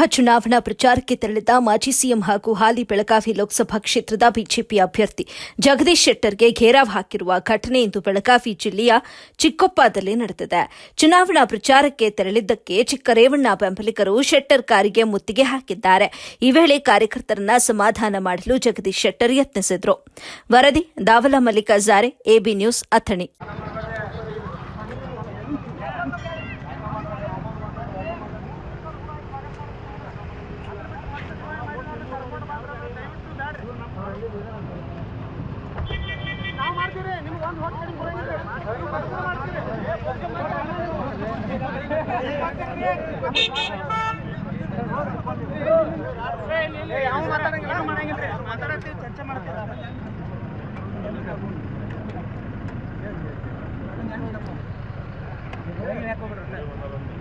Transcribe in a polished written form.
ಲೋಕಸಭಾ ಚುನಾವಣಾ ಪ್ರಚಾರಕ್ಕೆ ತೆರಳಿದ ಮಾಜಿ ಸಿಎಂ ಹಾಗೂ ಹಾಲಿ ಬೆಳಗಾವಿ ಲೋಕಸಭಾ ಕ್ಷೇತ್ರದ ಬಿಜೆಪಿ ಅಭ್ಯರ್ಥಿ ಜಗದೀಶ್ ಶೆಟ್ಟರ್ಗೆ ಘೇರಾವ್ ಹಾಕಿರುವ ಘಟನೆ ಇಂದು ಬೆಳಗಾವಿ ಜಿಲ್ಲೆಯ ಚಿಕ್ಕೊಪ್ಪದಲ್ಲಿ ನಡೆದಿದೆ. ಚುನಾವಣಾ ಪ್ರಚಾರಕ್ಕೆ ತೆರಳಿದ್ದಕ್ಕೆ ಚಿಕ್ಕರೇವಣ್ಣ ಬೆಂಬಲಿಗರು ಶೆಟ್ಟರ್ ಕಾರಿಗೆ ಮುತ್ತಿಗೆ ಹಾಕಿದ್ದಾರೆ. ಈ ವೇಳೆ ಕಾರ್ಯಕರ್ತರನ್ನ ಸಮಾಧಾನ ಮಾಡಲು ಜಗದೀಶ್ ಶೆಟ್ಟರ್ ಯತ್ನಿಸಿದರು. ವರದಿ ದಾವಲ ಮಲ್ಲಿಕಾರ್ಜುನ, ಎಬಿ ನ್ಯೂಸ್, ಅಥಣಿ. ನಾವು ಮಾಡ್ತೀವಿ ನಿಮ್ಗೆ ಒಂದು ಹೋಟ್ ಕಡಿಮೆ ಕೊಡಂಗಿಲ್ಲ ಯಾವ ಮಾತಾಡಂಗಿಲ್ಲ ಮಾಡಂಗಿಲ್ರಿ ಮಾತಾಡತ್ತೀವಿ ಚರ್ಚೆ ಮಾಡ್ತೀವಿ ಯಾಕೆ ಹೋಗ್ಬಿಡ್ರಿ